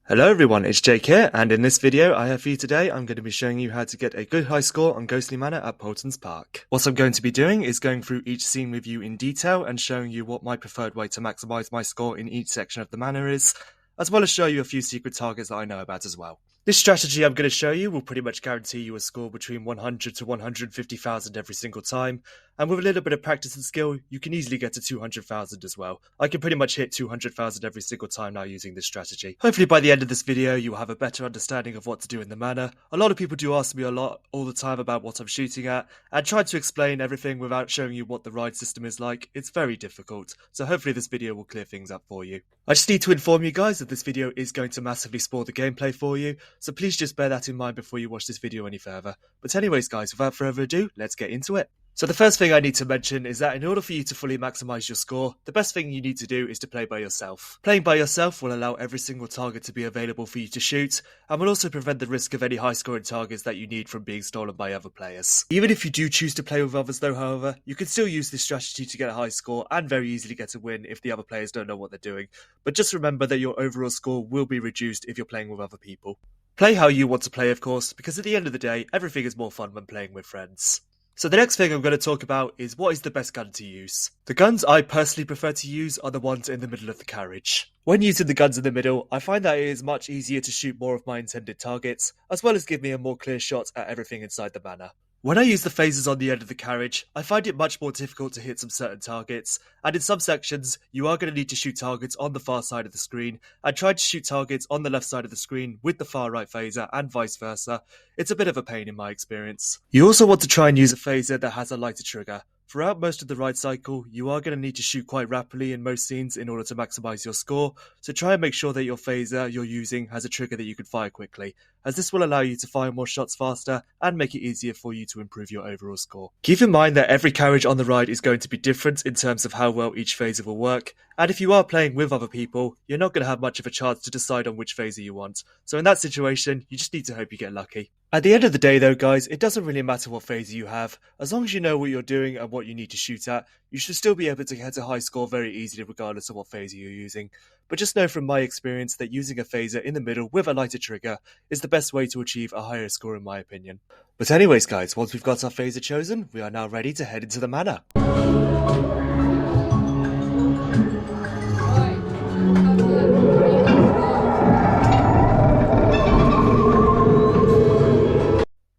Hello everyone, it's Jake here, and in this video I have for you today, I'm going to be showing you how to get a good high score on Ghostly Manor at Paultons Park. What I'm going to be doing is going through each scene with you in detail and showing you what my preferred way to maximise my score in each section of the manor is, as well as show you a few secret targets that I know about as well. This strategy I'm going to show you will pretty much guarantee you a score between 100 to 150,000 every single time, and with a little bit of practice and skill, you can easily get to 200,000 as well. I can pretty much hit 200,000 every single time now using this strategy. Hopefully by the end of this video, you will have a better understanding of what to do in the manor. A lot of people do ask me a lot all the time about what I'm shooting at, and trying to explain everything without showing you what the ride system is like, it's very difficult, so hopefully this video will clear things up for you. I just need to inform you guys that this video is going to massively spoil the gameplay for you, so please just bear that in mind before you watch this video any further. But anyways guys, without further ado, let's get into it. So the first thing I need to mention is that in order for you to fully maximise your score, the best thing you need to do is to play by yourself. Playing by yourself will allow every single target to be available for you to shoot, and will also prevent the risk of any high scoring targets that you need from being stolen by other players. Even if you do choose to play with others though, however, you can still use this strategy to get a high score and very easily get a win if the other players don't know what they're doing. But just remember that your overall score will be reduced if you're playing with other people. Play how you want to play, of course, because at the end of the day, everything is more fun when playing with friends. So the next thing I'm going to talk about is what is the best gun to use. The guns I personally prefer to use are the ones in the middle of the carriage. When using the guns in the middle, I find that it is much easier to shoot more of my intended targets, as well as give me a more clear shot at everything inside the manor. When I use the phasers on the end of the carriage, I find it much more difficult to hit some certain targets, and in some sections, you are going to need to shoot targets on the far side of the screen, and try to shoot targets on the left side of the screen with the far right phaser, and vice versa. It's a bit of a pain in my experience. You also want to try and use a phaser that has a lighter trigger. Throughout most of the ride cycle, you are going to need to shoot quite rapidly in most scenes in order to maximise your score, so try and make sure that your phaser you're using has a trigger that you can fire quickly, as this will allow you to fire more shots faster and make it easier for you to improve your overall score. Keep in mind that every carriage on the ride is going to be different in terms of how well each phaser will work, and if you are playing with other people, you're not going to have much of a chance to decide on which phaser you want, so in that situation, you just need to hope you get lucky. At the end of the day though guys, it doesn't really matter what phaser you have, as long as you know what you're doing and what you need to shoot at, you should still be able to get a high score very easily regardless of what phaser you're using. But just know from my experience that using a phaser in the middle with a lighter trigger is the best way to achieve a higher score in my opinion. But anyways guys, once we've got our phaser chosen, we are now ready to head into the manor.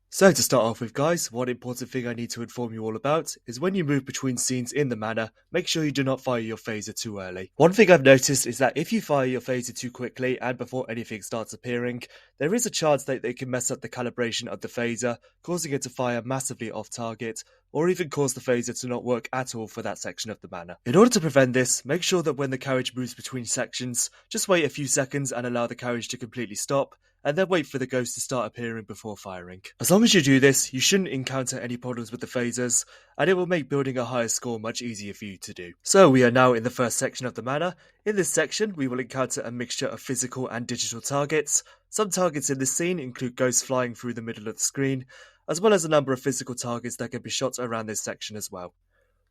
So to start off with guys, one important thing I need to inform you all about is when you move between scenes in the manor, make sure you do not fire your phaser too early. One thing I've noticed is that if you fire your phaser too quickly and before anything starts appearing, there is a chance that they can mess up the calibration of the phaser, causing it to fire massively off target, or even cause the phaser to not work at all for that section of the manor. In order to prevent this, make sure that when the carriage moves between sections, just wait a few seconds and allow the carriage to completely stop, and then wait for the ghost to start appearing before firing. As long as you do this, you shouldn't encounter any problems with the phasers, and it will make building a higher score much easier for you to do. So we are now in the first section of the manor. In this section, we will encounter a mixture of physical and digital targets. Some targets in this scene include ghosts flying through the middle of the screen, as well as a number of physical targets that can be shot around this section as well.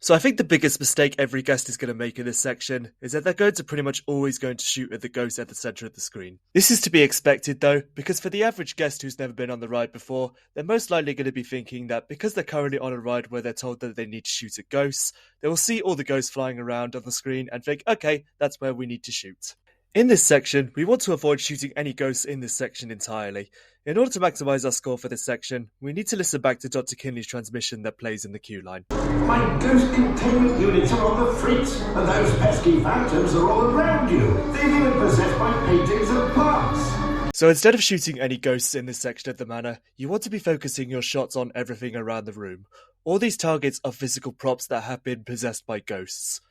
So I think the biggest mistake every guest is going to make in this section is that they're going to pretty much always going to shoot at the ghost at the centre of the screen. This is to be expected though, because for the average guest who's never been on the ride before, they're most likely going to be thinking that because they're currently on a ride where they're told that they need to shoot at ghosts, they will see all the ghosts flying around on the screen and think, okay, that's where we need to shoot. In this section, we want to avoid shooting any ghosts in this section entirely. In order to maximise our score for this section, we need to listen back to Dr. Kinley's transmission that plays in the queue line. My ghost containment units are on the fritz, and those pesky phantoms are all around you. They've even possessed my paintings and parts. So instead of shooting any ghosts in this section of the manor, you want to be focusing your shots on everything around the room. All these targets are physical props that have been possessed by ghosts.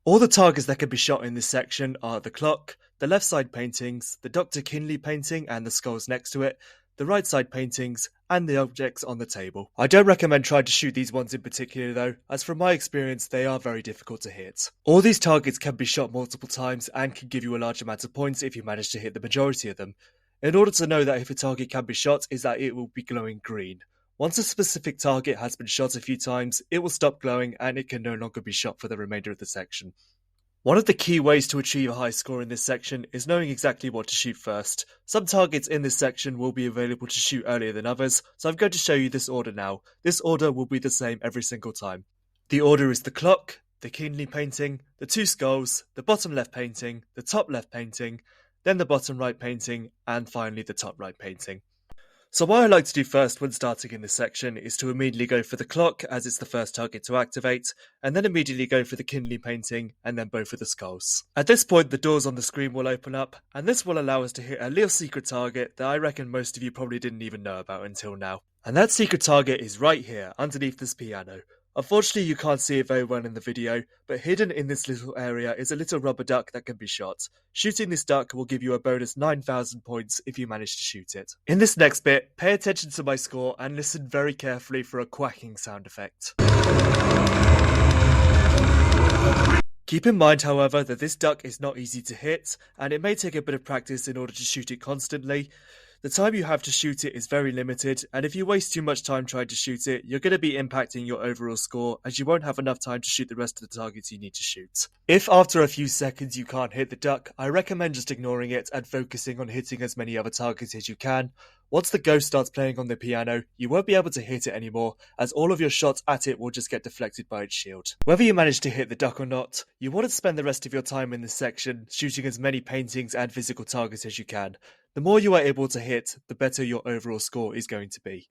All the targets that can be shot in this section are the clock, the left side paintings, the Dr. Kinley painting and the skulls next to it, the right side paintings, and the objects on the table. I don't recommend trying to shoot these ones in particular though, as from my experience they are very difficult to hit. All these targets can be shot multiple times and can give you a large amount of points if you manage to hit the majority of them. In order to know that if a target can be shot is that it will be glowing green. Once a specific target has been shot a few times, it will stop glowing and it can no longer be shot for the remainder of the section. One of the key ways to achieve a high score in this section is knowing exactly what to shoot first. Some targets in this section will be available to shoot earlier than others, so I'm going to show you this order now. This order will be the same every single time. The order is the clock, the keenly painting, the two skulls, the bottom left painting, the top left painting, then the bottom right painting, and finally the top right painting. So what I like to do first when starting in this section is to immediately go for the clock, as it's the first target to activate, and then immediately go for the kidney painting, and then both for the skulls. At this point, the doors on the screen will open up, and this will allow us to hit a little secret target that I reckon most of you probably didn't even know about until now. And that secret target is right here, underneath this piano. Unfortunately, you can't see it very well in the video, but hidden in this little area is a little rubber duck that can be shot. Shooting this duck will give you a bonus 9,000 points if you manage to shoot it. In this next bit, pay attention to my score and listen very carefully for a quacking sound effect. Keep in mind, however, that this duck is not easy to hit, and it may take a bit of practice in order to shoot it constantly. The time you have to shoot it is very limited, and if you waste too much time trying to shoot it, you're going to be impacting your overall score, as you won't have enough time to shoot the rest of the targets you need to shoot. If after a few seconds you can't hit the duck, I recommend just ignoring it and focusing on hitting as many other targets as you can. Once the ghost starts playing on the piano, you won't be able to hit it anymore, as all of your shots at it will just get deflected by its shield. Whether you manage to hit the duck or not, you want to spend the rest of your time in this section shooting as many paintings and physical targets as you can. The more you are able to hit, the better your overall score is going to be.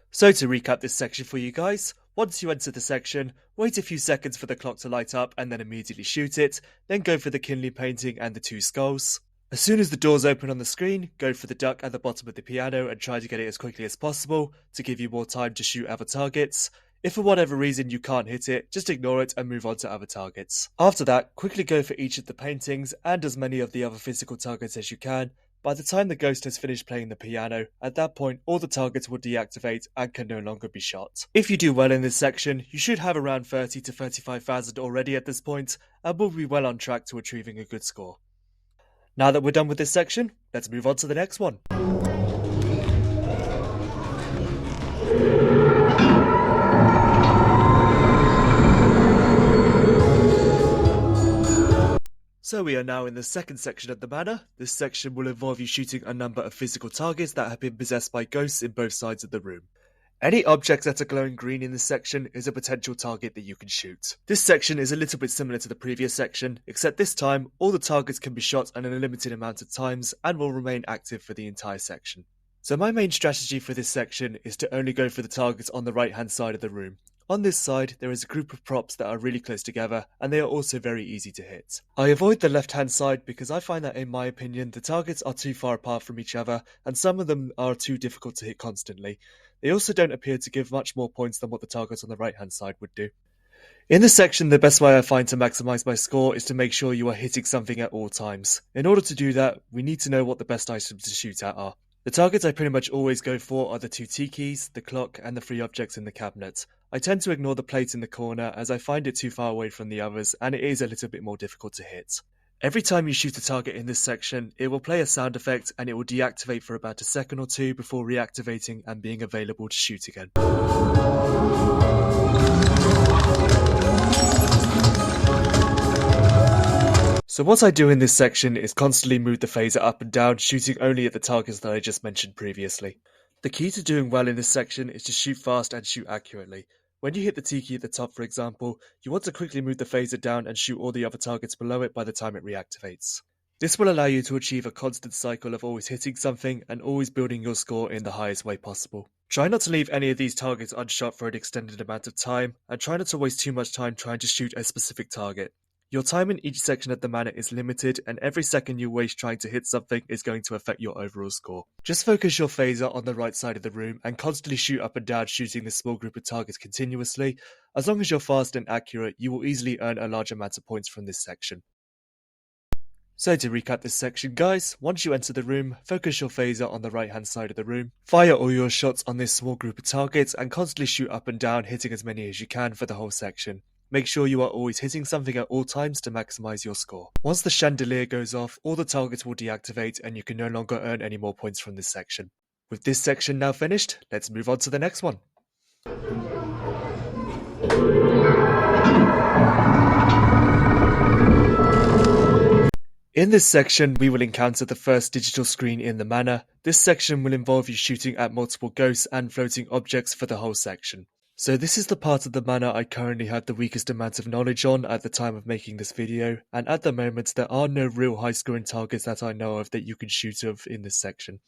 So to recap this section for you guys, once you enter the section, wait a few seconds for the clock to light up and then immediately shoot it, then go for the kidney painting and the two skulls. As soon as the doors open on the screen, go for the duck at the bottom of the piano and try to get it as quickly as possible to give you more time to shoot other targets. If for whatever reason you can't hit it, just ignore it and move on to other targets. After that, quickly go for each of the paintings and as many of the other physical targets as you can. By the time the ghost has finished playing the piano, at that point all the targets will deactivate and can no longer be shot. If you do well in this section, you should have around 30 to 35,000 already at this point, and will be well on track to achieving a good score. Now that we're done with this section, let's move on to the next one. So we are now in the second section of the manor. This section will involve you shooting a number of physical targets that have been possessed by ghosts in both sides of the room. Any object that are glowing green in this section is a potential target that you can shoot. This section is a little bit similar to the previous section, except this time all the targets can be shot in a limited amount of times and will remain active for the entire section. So my main strategy for this section is to only go for the targets on the right hand side of the room. On this side, there is a group of props that are really close together, and they are also very easy to hit. I avoid the left-hand side because I find that, in my opinion, the targets are too far apart from each other, and some of them are too difficult to hit constantly. They also don't appear to give much more points than what the targets on the right-hand side would do. In this section, the best way I find to maximise my score is to make sure you are hitting something at all times. In order to do that, we need to know what the best items to shoot at are. The targets I pretty much always go for are the two tea keys, the clock, and the three objects in the cabinet. I tend to ignore the plate in the corner as I find it too far away from the others and it is a little bit more difficult to hit. Every time you shoot a target in this section, it will play a sound effect and it will deactivate for about a second or two before reactivating and being available to shoot again. So what I do in this section is constantly move the phaser up and down, shooting only at the targets that I just mentioned previously. The key to doing well in this section is to shoot fast and shoot accurately. When you hit the T key at the top, for example, you want to quickly move the phaser down and shoot all the other targets below it by the time it reactivates. This will allow you to achieve a constant cycle of always hitting something and always building your score in the highest way possible. Try not to leave any of these targets unshot for an extended amount of time, and try not to waste too much time trying to shoot a specific target. Your time in each section of the manor is limited, and every second you waste trying to hit something is going to affect your overall score. Just focus your phaser on the right side of the room and constantly shoot up and down, shooting this small group of targets continuously. As long as you're fast and accurate, you will easily earn a large amount of points from this section. So to recap this section, guys, once you enter the room, focus your phaser on the right hand side of the room, fire all your shots on this small group of targets and constantly shoot up and down, hitting as many as you can for the whole section. Make sure you are always hitting something at all times to maximise your score. Once the chandelier goes off, all the targets will deactivate and you can no longer earn any more points from this section. With this section now finished, let's move on to the next one. In this section, we will encounter the first digital screen in the manor. This section will involve you shooting at multiple ghosts and floating objects for the whole section. So this is the part of the manor I currently have the weakest amount of knowledge on at the time of making this video, and at the moment there are no real high scoring targets that I know of that you can shoot of in this section.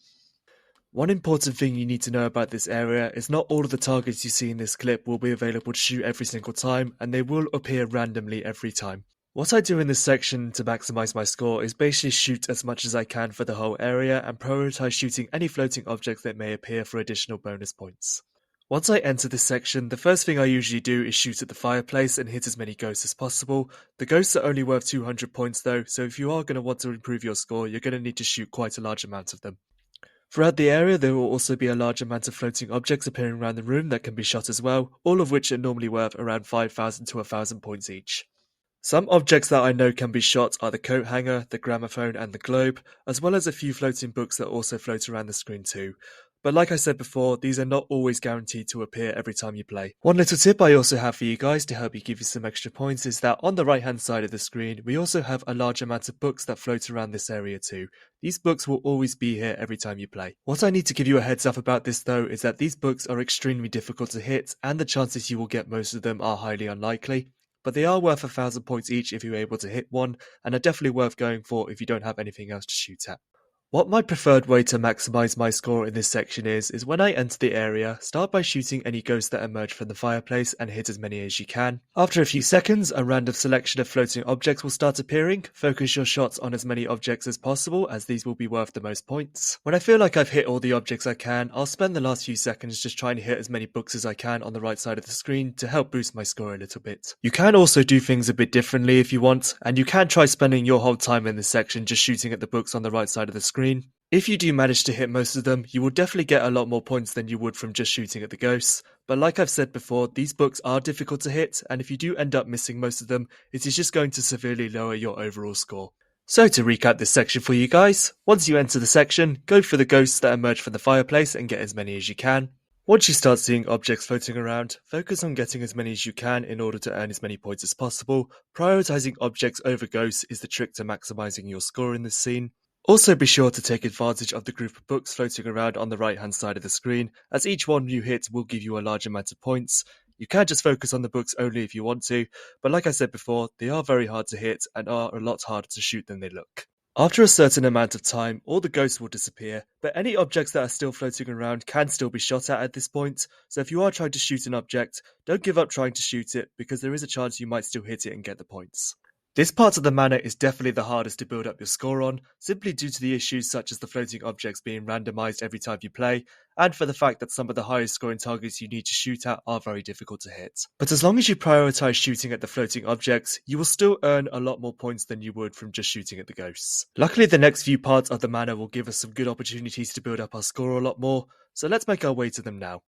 One important thing you need to know about this area is not all of the targets you see in this clip will be available to shoot every single time, and they will appear randomly every time. What I do in this section to maximize my score is basically shoot as much as I can for the whole area and prioritize shooting any floating objects that may appear for additional bonus points. Once I enter this section, the first thing I usually do is shoot at the fireplace and hit as many ghosts as possible. The ghosts are only worth 200 points though, so if you are going to want to improve your score, you're going to need to shoot quite a large amount of them. Throughout the area, there will also be a large amount of floating objects appearing around the room that can be shot as well, all of which are normally worth around 5,000 to 1,000 points each. Some objects that I know can be shot are the coat hanger, the gramophone and the globe, as well as a few floating books that also float around the screen too. But like I said before, these are not always guaranteed to appear every time you play. One little tip I also have for you guys to help you give you some extra points is that on the right hand side of the screen, we also have a large amount of books that float around this area too. These books will always be here every time you play. What I need to give you a heads up about this though is that these books are extremely difficult to hit and the chances you will get most of them are highly unlikely. But they are worth 1,000 points each if you're able to hit one, and are definitely worth going for if you don't have anything else to shoot at. What my preferred way to maximize my score in this section is when I enter the area, start by shooting any ghosts that emerge from the fireplace and hit as many as you can. After a few seconds, a random selection of floating objects will start appearing. Focus your shots on as many objects as possible, as these will be worth the most points. When I feel like I've hit all the objects I can, I'll spend the last few seconds just trying to hit as many books as I can on the right side of the screen to help boost my score a little bit. You can also do things a bit differently if you want, and you can try spending your whole time in this section just shooting at the books on the right side of the screen. If you do manage to hit most of them, you will definitely get a lot more points than you would from just shooting at the ghosts. But like I've said before, these books are difficult to hit, and if you do end up missing most of them, it is just going to severely lower your overall score. So to recap this section for you guys, once you enter the section, go for the ghosts that emerge from the fireplace and get as many as you can. Once you start seeing objects floating around, focus on getting as many as you can in order to earn as many points as possible. Prioritizing objects over ghosts is the trick to maximizing your score in this scene. Also be sure to take advantage of the group of books floating around on the right hand side of the screen, as each one you hit will give you a large amount of points. You can just focus on the books only if you want to, but like I said before, they are very hard to hit and are a lot harder to shoot than they look. After a certain amount of time, all the ghosts will disappear, but any objects that are still floating around can still be shot at this point, so if you are trying to shoot an object, don't give up trying to shoot it, because there is a chance you might still hit it and get the points. This part of the manor is definitely the hardest to build up your score on, simply due to the issues such as the floating objects being randomized every time you play, and for the fact that some of the highest scoring targets you need to shoot at are very difficult to hit. But as long as you prioritize shooting at the floating objects, you will still earn a lot more points than you would from just shooting at the ghosts. Luckily, the next few parts of the manor will give us some good opportunities to build up our score a lot more, so let's make our way to them now.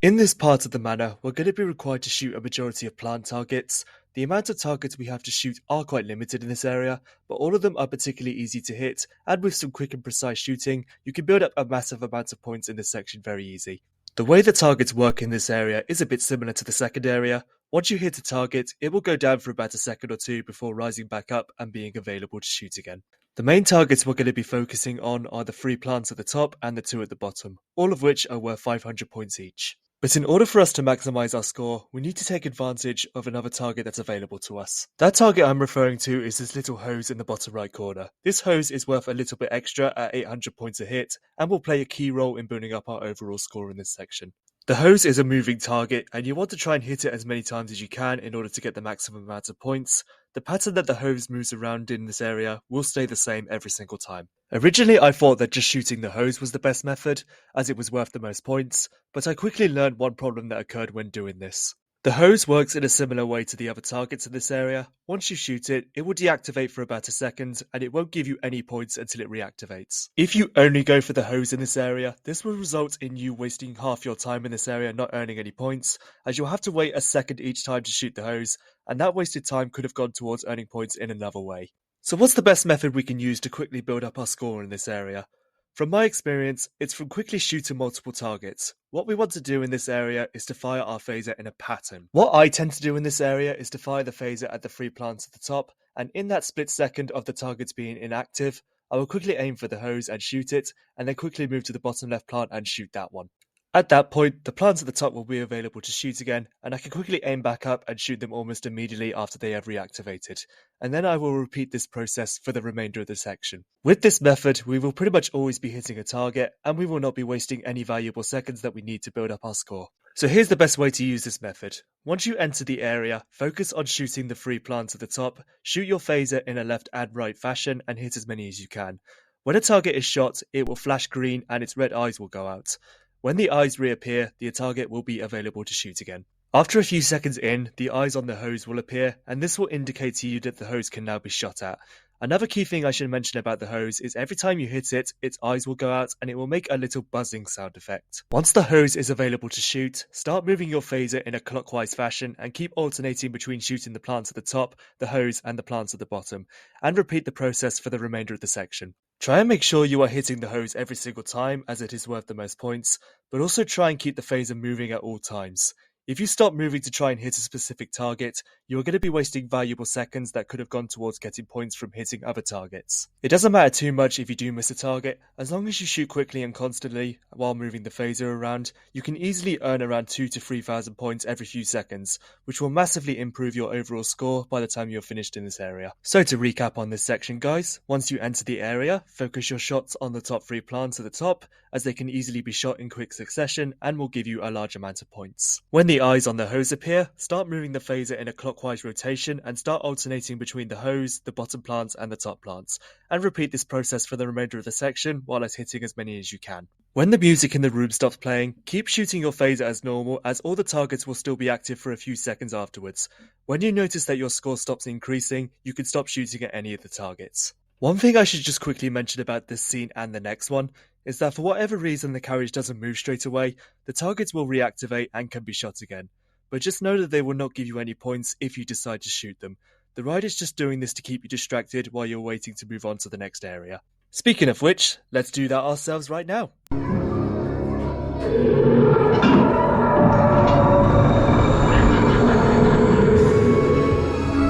In this part of the manor, we're going to be required to shoot a majority of plant targets. The amount of targets we have to shoot are quite limited in this area, but all of them are particularly easy to hit, and with some quick and precise shooting, you can build up a massive amount of points in this section very easy. The way the targets work in this area is a bit similar to the second area. Once you hit a target, it will go down for about a second or two before rising back up and being available to shoot again. The main targets we're going to be focusing on are the 3 plants at the top and the 2 at the bottom, all of which are worth 500 points each. But in order for us to maximize our score, we need to take advantage of another target that's available to us. That target I'm referring to is this little hose in the bottom right corner. This hose is worth a little bit extra at 800 points a hit, and will play a key role in building up our overall score in this section. The hose is a moving target, and you want to try and hit it as many times as you can in order to get the maximum amount of points. The pattern that the hose moves around in this area will stay the same every single time. Originally, I thought that just shooting the hose was the best method, as it was worth the most points, but I quickly learned one problem that occurred when doing this. The hose works in a similar way to the other targets in this area. Once you shoot it, it will deactivate for about a second, and it won't give you any points until it reactivates. If you only go for the hose in this area, this will result in you wasting half your time in this area not earning any points, as you'll have to wait a second each time to shoot the hose, and that wasted time could have gone towards earning points in another way. So what's the best method we can use to quickly build up our score in this area? From my experience, it's from quickly shooting multiple targets. What we want to do in this area is to fire our phaser in a pattern. What I tend to do in this area is to fire the phaser at the 3 plants at the top, and in that split second of the targets being inactive, I will quickly aim for the hose and shoot it, and then quickly move to the bottom left plant and shoot that one. At that point, the plants at the top will be available to shoot again, and I can quickly aim back up and shoot them almost immediately after they have reactivated. And then I will repeat this process for the remainder of the section. With this method, we will pretty much always be hitting a target, and we will not be wasting any valuable seconds that we need to build up our score. So here's the best way to use this method. Once you enter the area, focus on shooting the 3 plants at the top, shoot your phaser in a left and right fashion, and hit as many as you can. When a target is shot, it will flash green and its red eyes will go out. When the eyes reappear, the target will be available to shoot again. After a few seconds in, the eyes on the hose will appear, and this will indicate to you that the hose can now be shot at. Another key thing I should mention about the hose is every time you hit it, its eyes will go out and it will make a little buzzing sound effect. Once the hose is available to shoot, start moving your phaser in a clockwise fashion and keep alternating between shooting the plants at the top, the hose, and the plants at the bottom, and repeat the process for the remainder of the section. Try and make sure you are hitting the hose every single time as it is worth the most points, but also try and keep the phaser moving at all times. If you stop moving to try and hit a specific target, you are going to be wasting valuable seconds that could have gone towards getting points from hitting other targets. It doesn't matter too much if you do miss a target, as long as you shoot quickly and constantly while moving the phaser around, you can easily earn around 2,000 to 3,000 points every few seconds, which will massively improve your overall score by the time you're finished in this area. So to recap on this section guys, once you enter the area, focus your shots on the top 3 plants at the top, as they can easily be shot in quick succession and will give you a large amount of points. When the eyes on the hose appear, start moving the phaser in a clockwise rotation and start alternating between the hose, the bottom plants and the top plants, and repeat this process for the remainder of the section while hitting as many as you can. When the music in the room stops playing, keep shooting your phaser as normal as all the targets will still be active for a few seconds afterwards. When you notice that your score stops increasing, you can stop shooting at any of the targets. One thing I should just quickly mention about this scene and the next one is that for whatever reason the carriage doesn't move straight away, the targets will reactivate and can be shot again. But just know that they will not give you any points if you decide to shoot them. The ride is just doing this to keep you distracted while you're waiting to move on to the next area. Speaking of which, let's do that ourselves right now.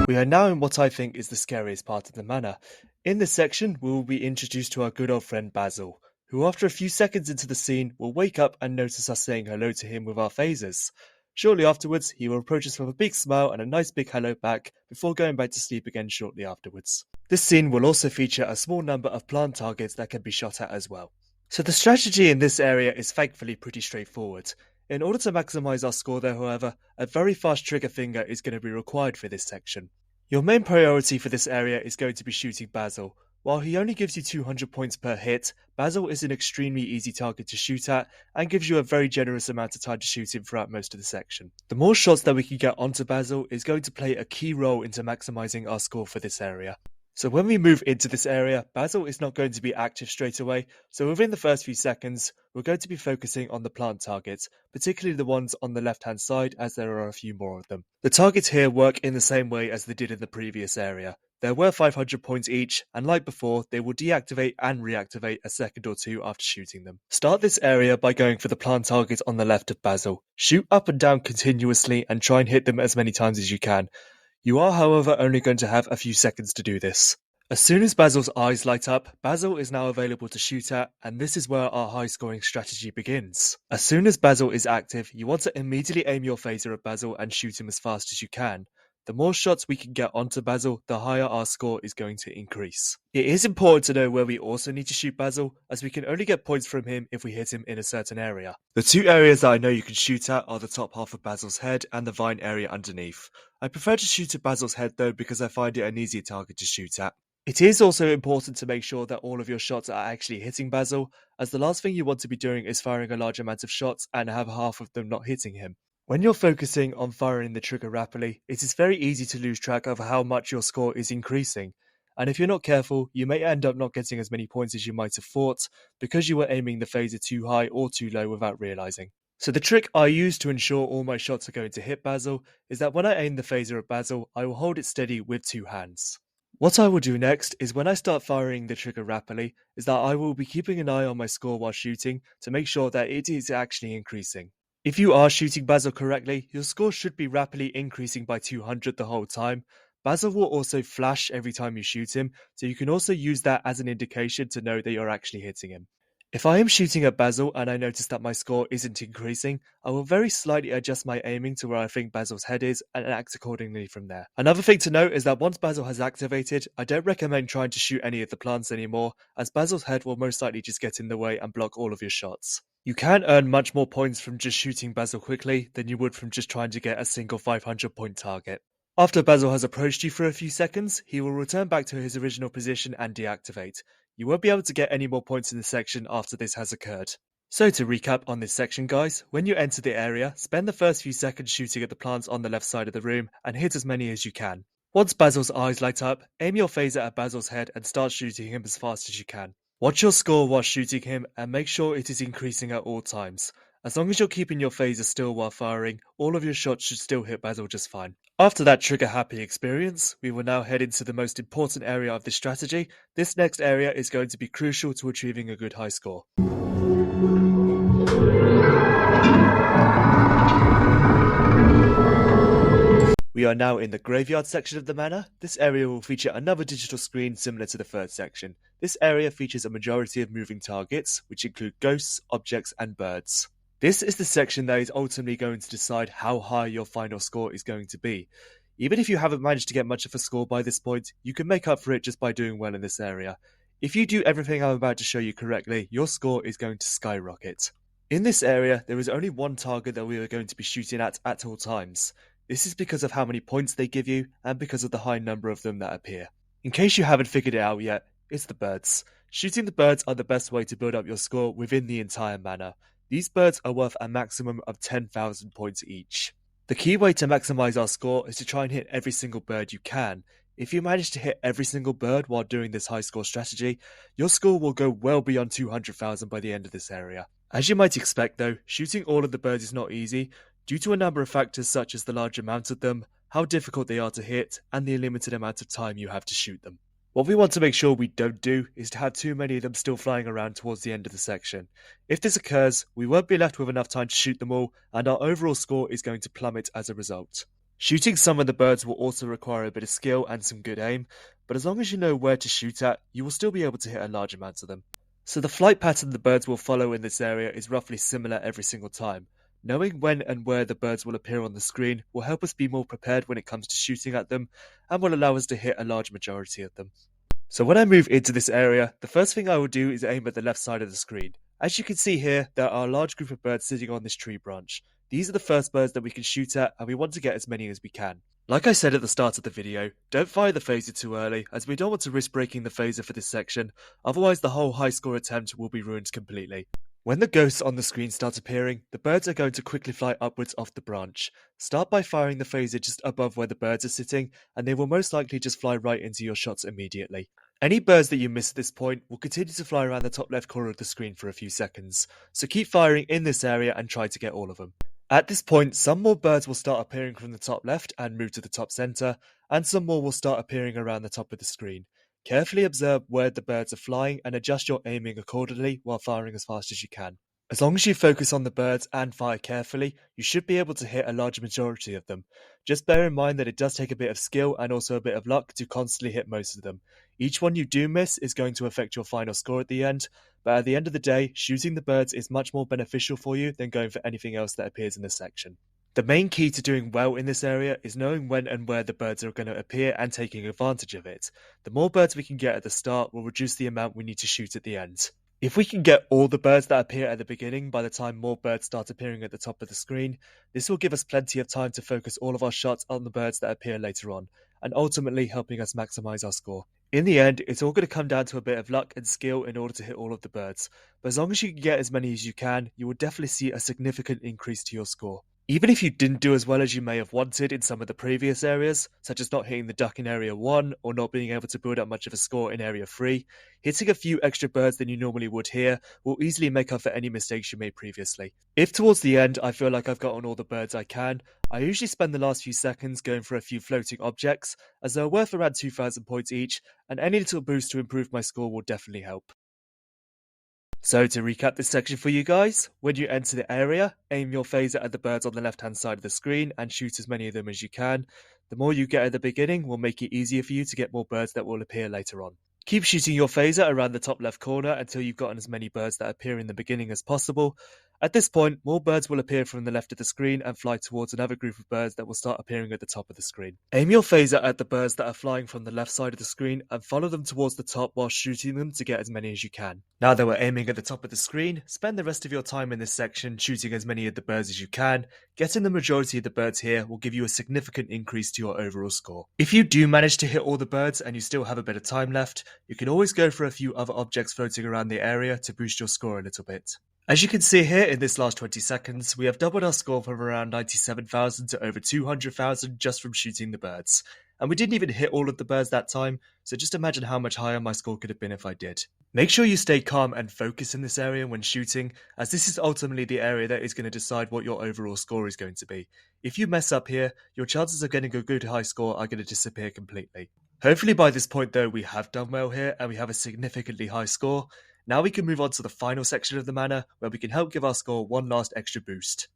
We are now in what I think is the scariest part of the manor. In this section, we will be introduced to our good old friend Basil, who after a few seconds into the scene will wake up and notice us saying hello to him with our phasers. Shortly afterwards, he will approach us with a big smile and a nice big hello back before going back to sleep again shortly afterwards. This scene will also feature a small number of plant targets that can be shot at as well. So the strategy in this area is thankfully pretty straightforward. In order to maximise our score though, however, a very fast trigger finger is going to be required for this section. Your main priority for this area is going to be shooting Basil. While he only gives you 200 points per hit, Basil is an extremely easy target to shoot at and gives you a very generous amount of time to shoot him throughout most of the section. The more shots that we can get onto Basil is going to play a key role into maximising our score for this area. So when we move into this area, Basil is not going to be active straight away, so within the first few seconds, we're going to be focusing on the plant targets, particularly the ones on the left hand side as there are a few more of them. The targets here work in the same way as they did in the previous area. They're worth 500 points each, and like before, they will deactivate and reactivate a second or two after shooting them. Start this area by going for the plant target on the left of Basil. Shoot up and down continuously and try and hit them as many times as you can. You are, however, only going to have a few seconds to do this. As soon as Basil's eyes light up, Basil is now available to shoot at, and this is where our high scoring strategy begins. As soon as Basil is active, you want to immediately aim your phaser at Basil and shoot him as fast as you can. The more shots we can get onto Basil, the higher our score is going to increase. It is important to know where we also need to shoot Basil, as we can only get points from him if we hit him in a certain area. The two areas that I know you can shoot at are the top half of Basil's head and the vine area underneath. I prefer to shoot at Basil's head though because I find it an easier target to shoot at. It is also important to make sure that all of your shots are actually hitting Basil, as the last thing you want to be doing is firing a large amount of shots and have half of them not hitting him. When you're focusing on firing the trigger rapidly, it is very easy to lose track of how much your score is increasing, and if you're not careful, you may end up not getting as many points as you might have thought because you were aiming the phaser too high or too low without realising. So the trick I use to ensure all my shots are going to hit Basil is that when I aim the phaser at Basil, I will hold it steady with two hands. What I will do next is when I start firing the trigger rapidly, is that I will be keeping an eye on my score while shooting to make sure that it is actually increasing. If you are shooting Basil correctly, your score should be rapidly increasing by 200 the whole time. Basil will also flash every time you shoot him, so you can also use that as an indication to know that you're actually hitting him. If I am shooting at Basil and I notice that my score isn't increasing, I will very slightly adjust my aiming to where I think Basil's head is and act accordingly from there. Another thing to note is that once Basil has activated, I don't recommend trying to shoot any of the plants anymore, as Basil's head will most likely just get in the way and block all of your shots. You can earn much more points from just shooting Basil quickly than you would from just trying to get a single 500 point target. After Basil has approached you for a few seconds, he will return back to his original position and deactivate. You won't be able to get any more points in this section after this has occurred. So to recap on this section guys, when you enter the area, spend the first few seconds shooting at the plants on the left side of the room and hit as many as you can. Once Basil's eyes light up, aim your phaser at Basil's head and start shooting him as fast as you can. Watch your score while shooting him and make sure it is increasing at all times. As long as you're keeping your phaser still while firing, all of your shots should still hit Basil just fine. After that trigger-happy experience, we will now head into the most important area of this strategy. This next area is going to be crucial to achieving a good high score. We are now in the graveyard section of the manor. This area will feature another digital screen similar to the third section. This area features a majority of moving targets, which include ghosts, objects, and birds. This is the section that is ultimately going to decide how high your final score is going to be. Even if you haven't managed to get much of a score by this point, you can make up for it just by doing well in this area. If you do everything I'm about to show you correctly, your score is going to skyrocket. In this area, there is only one target that we are going to be shooting at all times. This is because of how many points they give you, and because of the high number of them that appear. In case you haven't figured it out yet, it's the birds. Shooting the birds are the best way to build up your score within the entire manor. These birds are worth a maximum of 10,000 points each. The key way to maximize our score is to try and hit every single bird you can. If you manage to hit every single bird while doing this high score strategy, your score will go well beyond 200,000 by the end of this area. As you might expect though, shooting all of the birds is not easy, due to a number of factors such as the large amount of them, how difficult they are to hit, and the limited amount of time you have to shoot them. What we want to make sure we don't do is to have too many of them still flying around towards the end of the section. If this occurs, we won't be left with enough time to shoot them all, and our overall score is going to plummet as a result. Shooting some of the birds will also require a bit of skill and some good aim, but as long as you know where to shoot at, you will still be able to hit a large amount of them. So the flight pattern the birds will follow in this area is roughly similar every single time. Knowing when and where the birds will appear on the screen will help us be more prepared when it comes to shooting at them, and will allow us to hit a large majority of them. So when I move into this area, the first thing I will do is aim at the left side of the screen. As you can see here, there are a large group of birds sitting on this tree branch. These are the first birds that we can shoot at, and we want to get as many as we can. Like I said at the start of the video, don't fire the phaser too early, as we don't want to risk breaking the phaser for this section, otherwise the whole high score attempt will be ruined completely. When the ghosts on the screen start appearing, the birds are going to quickly fly upwards off the branch. Start by firing the phaser just above where the birds are sitting, and they will most likely just fly right into your shots immediately. Any birds that you miss at this point will continue to fly around the top left corner of the screen for a few seconds, so keep firing in this area and try to get all of them. At this point, some more birds will start appearing from the top left and move to the top center, and some more will start appearing around the top of the screen. Carefully observe where the birds are flying and adjust your aiming accordingly while firing as fast as you can. As long as you focus on the birds and fire carefully, you should be able to hit a large majority of them. Just bear in mind that it does take a bit of skill and also a bit of luck to constantly hit most of them. Each one you do miss is going to affect your final score at the end, but at the end of the day, shooting the birds is much more beneficial for you than going for anything else that appears in this section. The main key to doing well in this area is knowing when and where the birds are going to appear and taking advantage of it. The more birds we can get at the start will reduce the amount we need to shoot at the end. If we can get all the birds that appear at the beginning by the time more birds start appearing at the top of the screen, this will give us plenty of time to focus all of our shots on the birds that appear later on, and ultimately helping us maximize our score. In the end, it's all going to come down to a bit of luck and skill in order to hit all of the birds, but as long as you can get as many as you can, you will definitely see a significant increase to your score. Even if you didn't do as well as you may have wanted in some of the previous areas, such as not hitting the duck in Area 1 or not being able to build up much of a score in Area 3, hitting a few extra birds than you normally would here will easily make up for any mistakes you made previously. If towards the end I feel like I've gotten all the birds I can, I usually spend the last few seconds going for a few floating objects, as they're worth around 2,000 points each, and any little boost to improve my score will definitely help. So to recap this section for you guys, when you enter the area, aim your phaser at the birds on the left hand side of the screen and shoot as many of them as you can. The more you get at the beginning will make it easier for you to get more birds that will appear later on. Keep shooting your phaser around the top left corner until you've gotten as many birds that appear in the beginning as possible. At this point, more birds will appear from the left of the screen and fly towards another group of birds that will start appearing at the top of the screen. Aim your phaser at the birds that are flying from the left side of the screen and follow them towards the top while shooting them to get as many as you can. Now that we're aiming at the top of the screen, spend the rest of your time in this section shooting as many of the birds as you can. Getting the majority of the birds here will give you a significant increase to your overall score. If you do manage to hit all the birds and you still have a bit of time left, you can always go for a few other objects floating around the area to boost your score a little bit. As you can see here in this last 20 seconds, we have doubled our score from around 97,000 to over 200,000 just from shooting the birds. And we didn't even hit all of the birds that time, so just imagine how much higher my score could have been if I did. Make sure you stay calm and focus in this area when shooting, as this is ultimately the area that is going to decide what your overall score is going to be. If you mess up here, your chances of getting a good high score are going to disappear completely. Hopefully by this point though we have done well here and we have a significantly high score. Now we can move on to the final section of the manor, where we can help give our score one last extra boost.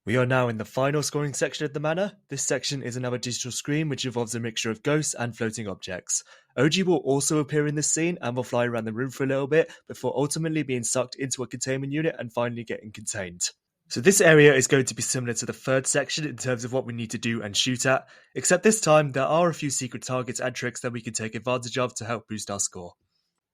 We are now in the final scoring section of the manor. This section is another digital screen which involves a mixture of ghosts and floating objects. OG will also appear in this scene and will fly around the room for a little bit before ultimately being sucked into a containment unit and finally getting contained. So this area is going to be similar to the third section in terms of what we need to do and shoot at, except this time there are a few secret targets and tricks that we can take advantage of to help boost our score.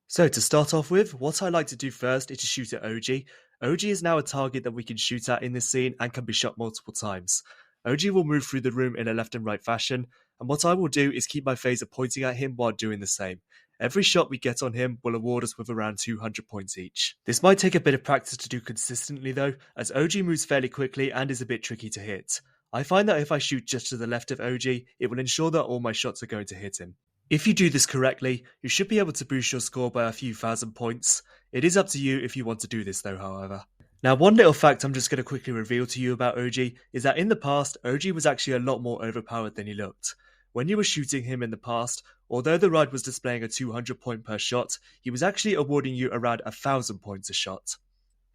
So to start off with, what I like to do first is to shoot at OG. OG is now a target that we can shoot at in this scene and can be shot multiple times. OG will move through the room in a left and right fashion, and what I will do is keep my phaser pointing at him while doing the same. Every shot we get on him will award us with around 200 points each. This might take a bit of practice to do consistently though, as OG moves fairly quickly and is a bit tricky to hit. I find that if I shoot just to the left of OG, it will ensure that all my shots are going to hit him. If you do this correctly, you should be able to boost your score by a few thousand points. It is up to you if you want to do this though, however. Now, one little fact I'm just going to quickly reveal to you about OG is that in the past, OG was actually a lot more overpowered than he looked. When you were shooting him in the past, although the ride was displaying a 200 point per shot, he was actually awarding you around 1,000 points a shot.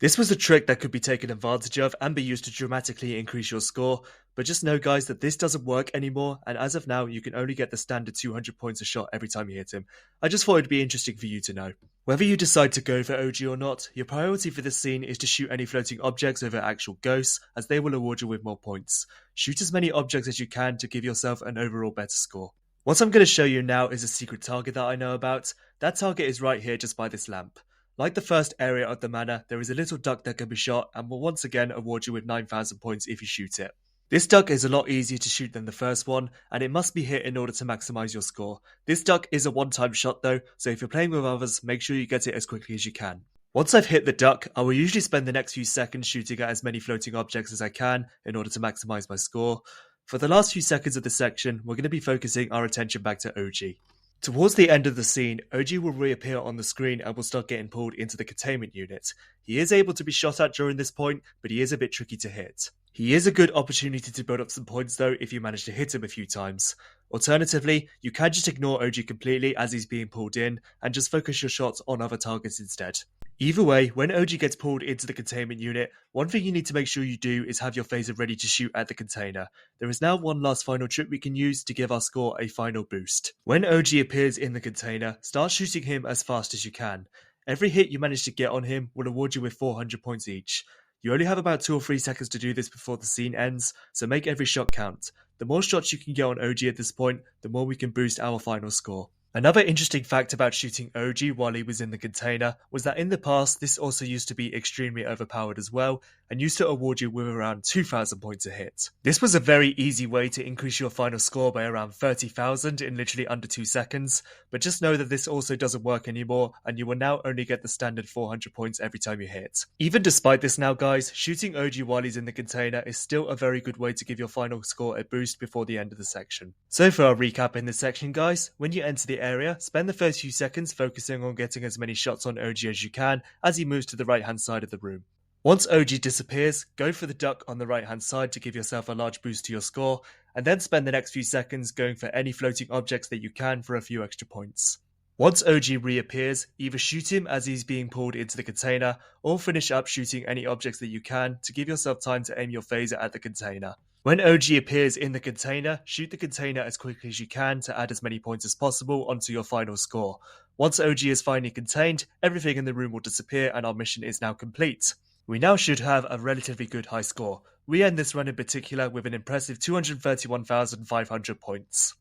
This was a trick that could be taken advantage of and be used to dramatically increase your score, but just know guys that this doesn't work anymore, and as of now you can only get the standard 200 points a shot every time you hit him. I just thought it'd be interesting for you to know. Whether you decide to go for OG or not, your priority for this scene is to shoot any floating objects over actual ghosts, as they will award you with more points. Shoot as many objects as you can to give yourself an overall better score. What I'm going to show you now is a secret target that I know about. That target is right here just by this lamp. Like the first area of the manor, there is a little duck that can be shot and will once again award you with 9,000 points if you shoot it. This duck is a lot easier to shoot than the first one, and it must be hit in order to maximise your score. This duck is a one-time shot though, so if you're playing with others, make sure you get it as quickly as you can. Once I've hit the duck, I will usually spend the next few seconds shooting at as many floating objects as I can in order to maximise my score. For the last few seconds of this section, we're going to be focusing our attention back to OG. Towards the end of the scene, OG will reappear on the screen and will start getting pulled into the containment unit. He is able to be shot at during this point, but he is a bit tricky to hit. He is a good opportunity to build up some points though if you manage to hit him a few times. Alternatively, you can just ignore OG completely as he's being pulled in and just focus your shots on other targets instead. Either way, when OG gets pulled into the containment unit, one thing you need to make sure you do is have your phaser ready to shoot at the container. There is now one last final trick we can use to give our score a final boost. When OG appears in the container, start shooting him as fast as you can. Every hit you manage to get on him will award you with 400 points each. You only have about 2 or 3 seconds to do this before the scene ends, so make every shot count. The more shots you can get on OG at this point, the more we can boost our final score. Another interesting fact about shooting OG while he was in the container was that in the past this also used to be extremely overpowered as well and used to award you with around 2,000 points a hit. This was a very easy way to increase your final score by around 30,000 in literally under 2 seconds, but just know that this also doesn't work anymore and you will now only get the standard 400 points every time you hit. Even despite this now guys, shooting OG while he's in the container is still a very good way to give your final score a boost before the end of the section. So for our recap in this section guys, when you enter the area, spend the first few seconds focusing on getting as many shots on OG as you can as he moves to the right hand side of the room. Once OG disappears, go for the duck on the right hand side to give yourself a large boost to your score, and then spend the next few seconds going for any floating objects that you can for a few extra points. Once OG reappears, either shoot him as he's being pulled into the container, or finish up shooting any objects that you can to give yourself time to aim your phaser at the container. When OG appears in the container, shoot the container as quickly as you can to add as many points as possible onto your final score. Once OG is finally contained, everything in the room will disappear and our mission is now complete. We now should have a relatively good high score. We end this run in particular with an impressive 231,500 points.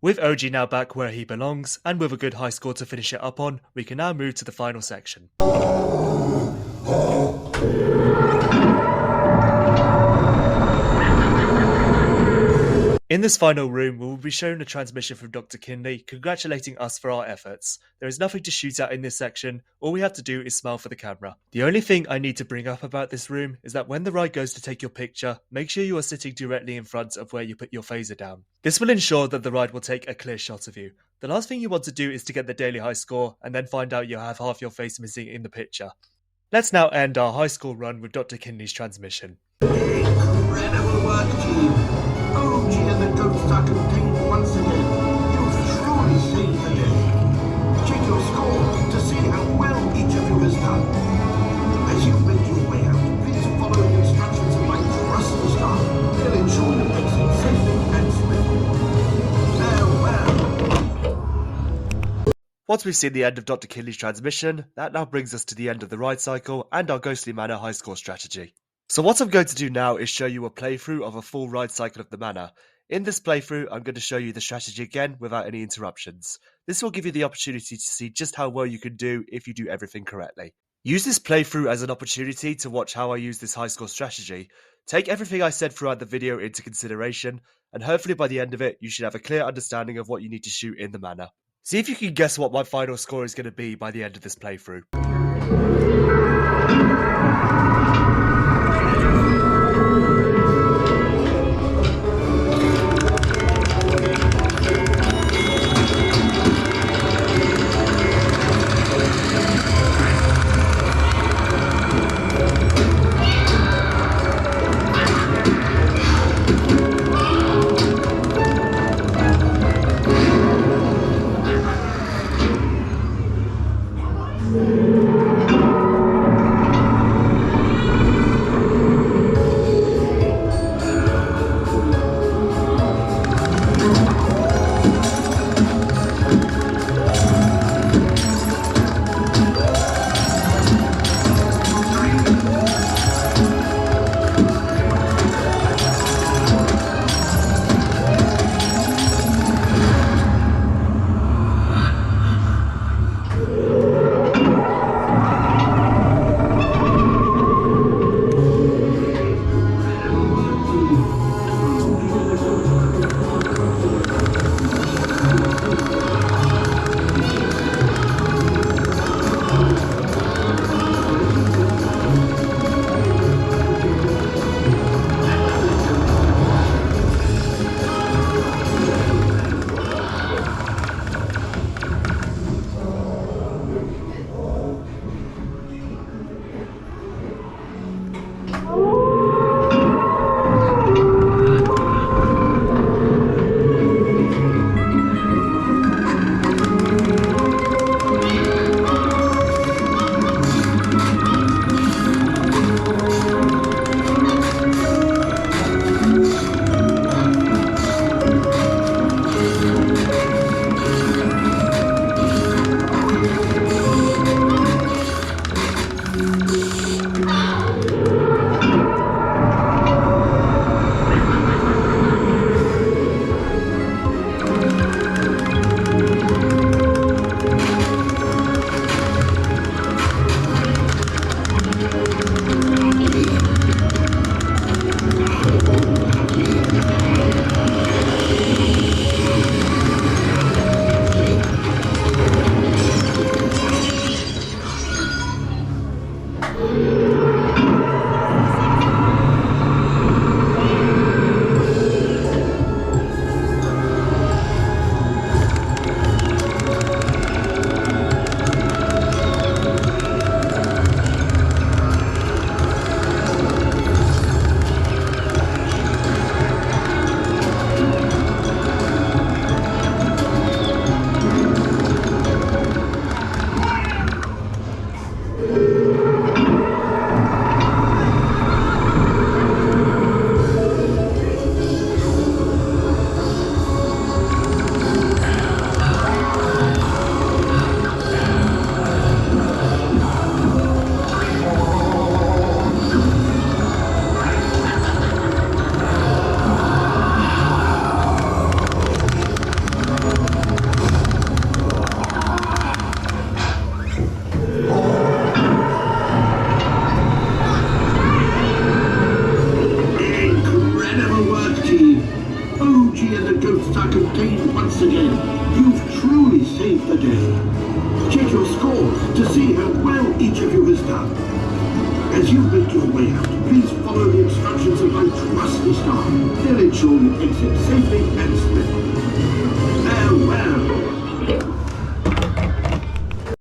With OG now back where he belongs, and with a good high score to finish it up on, we can now move to the final section. In this final room, we will be shown a transmission from Dr. Kinley congratulating us for our efforts. There is nothing to shoot at in this section, all we have to do is smile for the camera. The only thing I need to bring up about this room is that when the ride goes to take your picture, make sure you are sitting directly in front of where you put your phaser down. This will ensure that the ride will take a clear shot of you. The last thing you want to do is to get the daily high score and then find out you have half your face missing in the picture. Let's now end our high score run with Dr. Kinley's transmission. Incredible work, team. OG and the ghosts are contained once again. You've truly saved the day. Check your score to see how well each of you has done. As you make your way out, please follow the instructions of my trusted staff. They'll ensure you exit safely and swiftly. Farewell. Once we've seen the end of Dr. Kinley's transmission, that now brings us to the end of the ride cycle and our Ghostly Manor high score strategy. So what I'm going to do now is show you a playthrough of a full ride cycle of the manor. In this playthrough, I'm going to show you the strategy again without any interruptions. This will give you the opportunity to see just how well you can do if you do everything correctly. Use this playthrough as an opportunity to watch how I use this high score strategy. Take everything I said throughout the video into consideration, and hopefully by the end of it, you should have a clear understanding of what you need to shoot in the manor. See if you can guess what my final score is going to be by the end of this playthrough. As you make your way out, please follow the instructions of my trusty staff. They'll ensure you exit safely and swiftly. Farewell.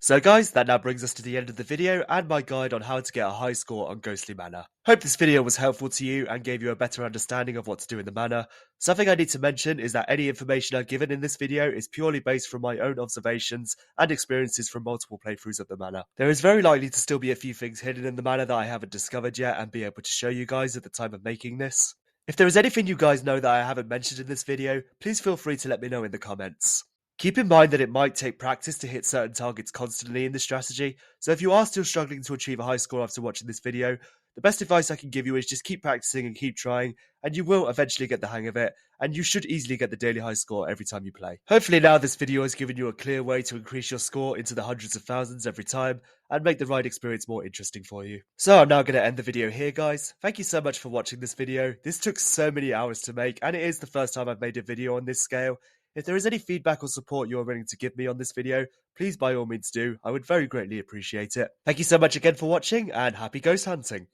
So guys, that now brings us to the end of the video and my guide on how to get a high score on Ghostly Manor. Hope this video was helpful to you and gave you a better understanding of what to do in the manor. Something I need to mention is that any information I've given in this video is purely based from my own observations and experiences from multiple playthroughs of the manor. There is very likely to still be a few things hidden in the manor that I haven't discovered yet and be able to show you guys at the time of making this. If there is anything you guys know that I haven't mentioned in this video, please feel free to let me know in the comments. Keep in mind that it might take practice to hit certain targets constantly in this strategy, so if you are still struggling to achieve a high score after watching this video, the best advice I can give you is just keep practicing and keep trying, and you will eventually get the hang of it, and you should easily get the daily high score every time you play. Hopefully now this video has given you a clear way to increase your score into the hundreds of thousands every time, and make the ride experience more interesting for you. So I'm now going to end the video here, guys. Thank you so much for watching this video. This took so many hours to make, and it is the first time I've made a video on this scale. If there is any feedback or support you're willing to give me on this video, please by all means do. I would very greatly appreciate it. Thank you so much again for watching, and happy ghost hunting!